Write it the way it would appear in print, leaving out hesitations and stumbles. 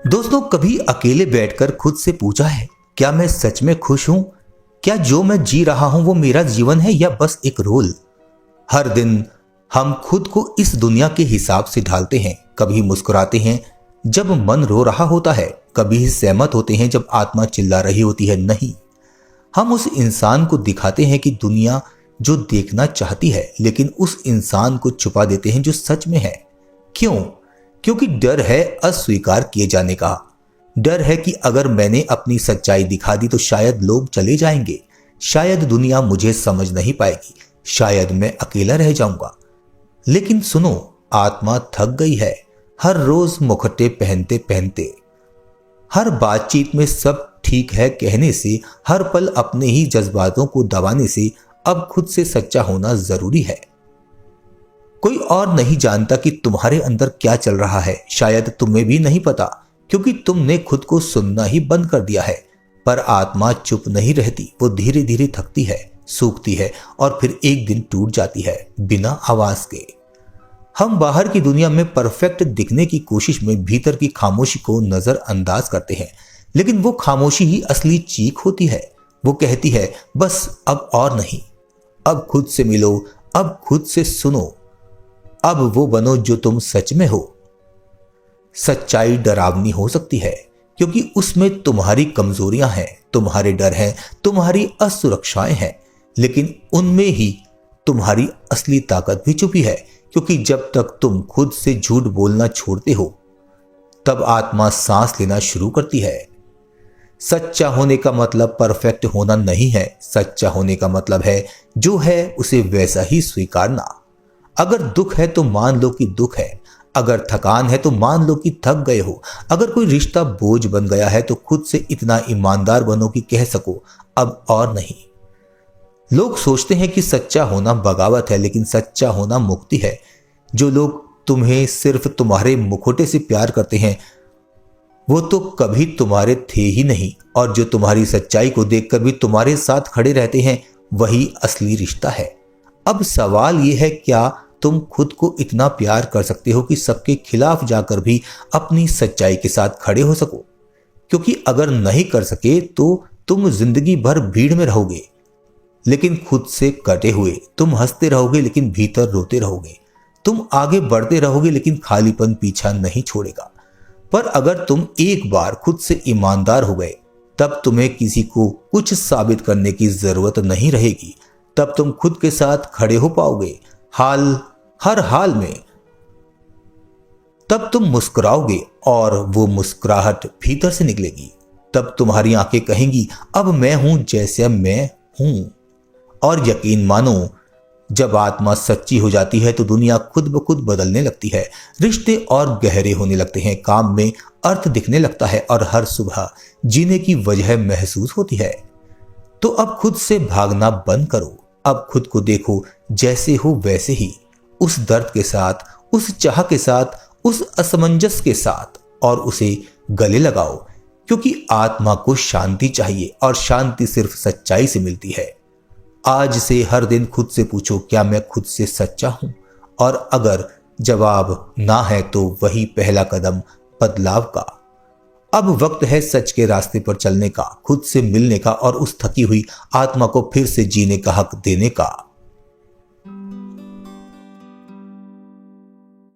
दोस्तों, कभी अकेले बैठकर खुद से पूछा है, क्या मैं सच में खुश हूं? क्या जो मैं जी रहा हूं वो मेरा जीवन है या बस एक रोल? हर दिन हम खुद को इस दुनिया के हिसाब से ढालते हैं। कभी मुस्कुराते हैं जब मन रो रहा होता है, कभी सहमत होते हैं जब आत्मा चिल्ला रही होती है। नहीं, हम उस इंसान को दिखाते हैं कि दुनिया जो देखना चाहती है, लेकिन उस इंसान को छुपा देते हैं जो सच में है। क्यों? क्योंकि डर है अस्वीकार किए जाने का। डर है कि अगर मैंने अपनी सच्चाई दिखा दी तो शायद लोग चले जाएंगे, शायद दुनिया मुझे समझ नहीं पाएगी, शायद मैं अकेला रह जाऊंगा। लेकिन सुनो, आत्मा थक गई है हर रोज मुखौटे पहनते पहनते, हर बातचीत में सब ठीक है कहने से, हर पल अपने ही जज्बातों को दबाने से। अब खुद से सच्चा होना जरूरी है। कोई और नहीं जानता कि तुम्हारे अंदर क्या चल रहा है, शायद तुम्हें भी नहीं पता, क्योंकि तुमने खुद को सुनना ही बंद कर दिया है। पर आत्मा चुप नहीं रहती, वो धीरे धीरे थकती है, सूखती है और फिर एक दिन टूट जाती है बिना आवाज के। हम बाहर की दुनिया में परफेक्ट दिखने की कोशिश में भीतर की खामोशी को नजरअंदाज करते हैं, लेकिन वो खामोशी ही असली चीख होती है। वो कहती है, बस अब और नहीं, अब खुद से मिलो, अब खुद से सुनो, अब वो बनो जो तुम सच में हो। सच्चाई डरावनी हो सकती है क्योंकि उसमें तुम्हारी कमजोरियां हैं, तुम्हारे डर हैं, तुम्हारी असुरक्षाएं हैं, लेकिन उनमें ही तुम्हारी असली ताकत भी छुपी है। क्योंकि जब तक तुम खुद से झूठ बोलना छोड़ते हो, तब आत्मा सांस लेना शुरू करती है। सच्चा होने का मतलब परफेक्ट होना नहीं है। सच्चा होने का मतलब है जो है उसे वैसा ही स्वीकारना। अगर दुख है तो मान लो कि दुख है, अगर थकान है तो मान लो कि थक गए हो, अगर कोई रिश्ता बोझ बन गया है तो खुद से इतना ईमानदार बनो कि कह सको, अब और नहीं। लोग सोचते हैं कि सच्चा होना बगावत है, लेकिन सच्चा होना मुक्ति है। जो लोग तुम्हें सिर्फ तुम्हारे मुखौटे से प्यार करते हैं, वो तो कभी तुम्हारे थे ही नहीं, और जो तुम्हारी सच्चाई को देखकर भी तुम्हारे साथ खड़े रहते हैं, वही असली रिश्ता है। अब सवाल यह है, क्या तुम खुद को इतना प्यार कर सकते हो कि सबके खिलाफ जाकर भी अपनी सच्चाई के साथ खड़े हो सको? क्योंकि अगर नहीं कर सके तो तुम जिंदगी भर भीड़ में रहोगे, लेकिन खुद से कटे हुए। तुम हंसते रहोगे लेकिन भीतर रोते रहोगे। तुम आगे बढ़ते रहोगे लेकिन खालीपन पीछा नहीं छोड़ेगा। पर अगर तुम एक बार खुद से ईमानदार हो गए, तब तुम्हें किसी को कुछ साबित करने की जरूरत नहीं रहेगी। तब तुम खुद के साथ खड़े हो पाओगे हर हाल में। तब तुम मुस्कुराओगे और वो मुस्कुराहट भीतर से निकलेगी। तब तुम्हारी आंखें कहेंगी, अब मैं हूं जैसे मैं हूं। और यकीन मानो, जब आत्मा सच्ची हो जाती है तो दुनिया खुद ब खुद बदलने लगती है। रिश्ते और गहरे होने लगते हैं, काम में अर्थ दिखने लगता है और हर सुबह जीने की वजह महसूस होती है। तो अब खुद से भागना बंद करो। अब खुद को देखो जैसे हो वैसे ही, उस दर्द के साथ, उस चाह के साथ, उस असमंजस के साथ, और उसे गले लगाओ। क्योंकि आत्मा को शांति चाहिए और शांति सिर्फ सच्चाई से मिलती है। आज से हर दिन खुद से पूछो, क्या मैं खुद से सच्चा हूं? और अगर जवाब ना है तो वही पहला कदम बदलाव का। अब वक्त है सच के रास्ते पर चलने का, खुद से मिलने का और उस थकी हुई आत्मा को फिर से जीने का हक देने का।